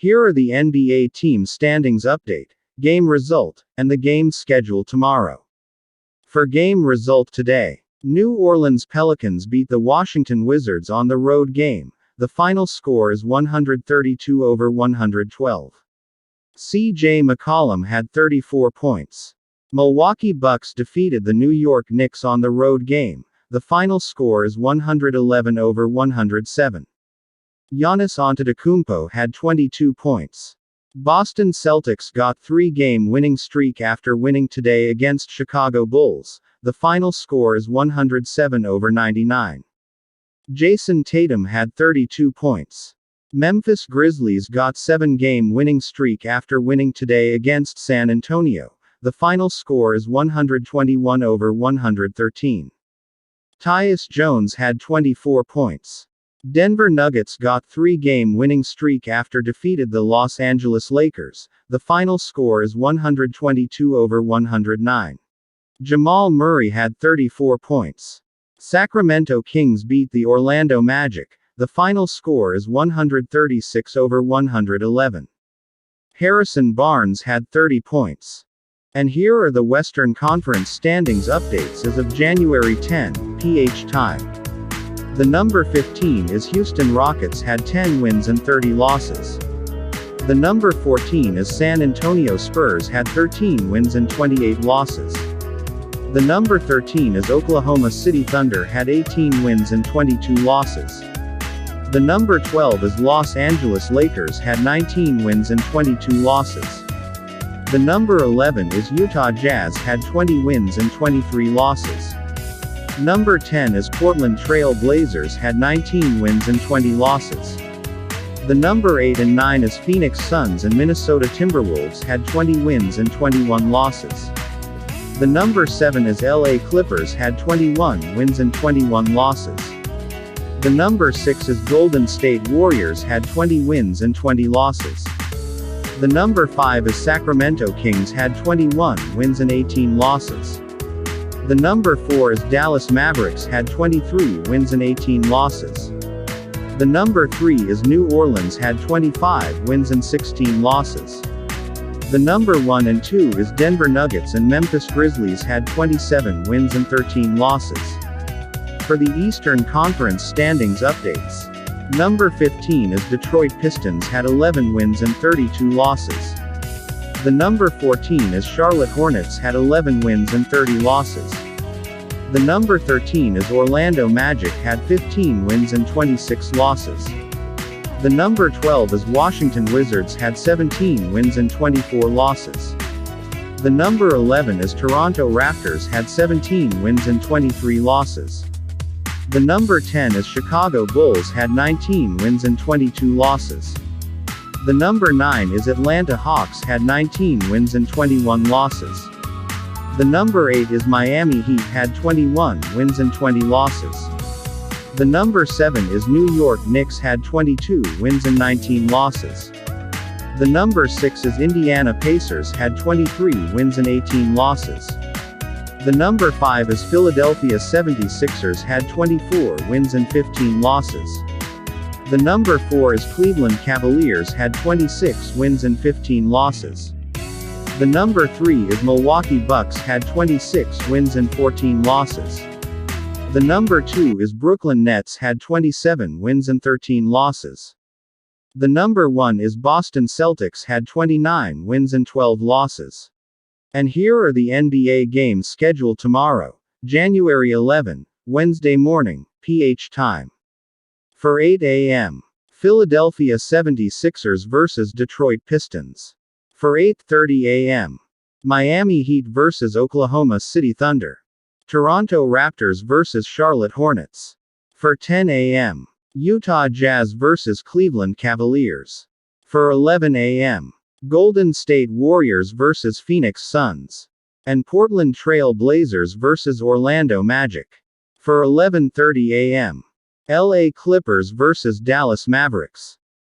Here are the NBA team standings update, game result, and the game schedule tomorrow. For game result today, New Orleans Pelicans beat the Washington Wizards on the road game. The final score is 132-112. C.J. McCollum had 34 points. Milwaukee Bucks defeated the New York Knicks on the road game. The final score is 111-107. Giannis Antetokounmpo had 22 points. Boston Celtics got 3-game winning streak after winning today against Chicago Bulls. The final score is 107-99. Jason Tatum had 32 points. Memphis Grizzlies got 7-game winning streak after winning today against San Antonio. The final score is 121-113. Tyus Jones had 24 points. Denver Nuggets got 3-game winning streak after defeated the Los Angeles Lakers. The final score is 122-109. Jamal Murray had 34 points. Sacramento Kings beat the Orlando Magic. The final score is 136-111. Harrison Barnes had 30 points. And here are the Western Conference standings updates as of January 10, PH time. The number 15 is Houston Rockets had 10 wins and 30 losses. The number 14 is San Antonio Spurs had 13 wins and 28 losses. The number 13 is Oklahoma City Thunder had 18 wins and 22 losses. The number 12 is Los Angeles Lakers had 19 wins and 22 losses. The number 11 is Utah Jazz had 20 wins and 23 losses. Number 10 is Portland Trail Blazers had 19 wins and 20 losses. The number 8 and 9 is Phoenix Suns and Minnesota Timberwolves had 20 wins and 21 losses. The number 7 is LA Clippers had 21 wins and 21 losses. The number 6 is Golden State Warriors had 20 wins and 20 losses. The number 5 is Sacramento Kings had 21 wins and 18 losses. The number 4 is Dallas Mavericks had 23 wins and 18 losses. The number 3 is New Orleans had 25 wins and 16 losses. The number 1 and 2 is Denver Nuggets and Memphis Grizzlies had 27 wins and 13 losses. For the Eastern Conference standings updates, number 15 is Detroit Pistons had 11 wins and 32 losses. The number 14 is Charlotte Hornets had 11 wins and 30 losses. The number 13 is Orlando Magic had 15 wins and 26 losses. The number 12 is Washington Wizards had 17 wins and 24 losses. The number 11 is Toronto Raptors had 17 wins and 23 losses. The number 10 is Chicago Bulls had 19 wins and 22 losses. The number 9 is Atlanta Hawks had 19 wins and 21 losses. The number 8 is Miami Heat had 21 wins and 20 losses. The number 7 is New York Knicks had 22 wins and 19 losses. The number 6 is Indiana Pacers had 23 wins and 18 losses. The number 5 is Philadelphia 76ers had 24 wins and 15 losses. The number 4 is Cleveland Cavaliers had 26 wins and 15 losses. The number 3 is Milwaukee Bucks had 26 wins and 14 losses. The number 2 is Brooklyn Nets had 27 wins and 13 losses. The number 1 is Boston Celtics had 29 wins and 12 losses. And here are the NBA games scheduled tomorrow, January 11, Wednesday morning, PH time. For 8 a.m., Philadelphia 76ers vs. Detroit Pistons. For 8:30 a.m., Miami Heat vs. Oklahoma City Thunder. Toronto Raptors vs. Charlotte Hornets. For 10 a.m., Utah Jazz vs. Cleveland Cavaliers. For 11 a.m., Golden State Warriors vs. Phoenix Suns. And Portland Trail Blazers vs. Orlando Magic. For 11:30 a.m., LA Clippers vs. Dallas Mavericks.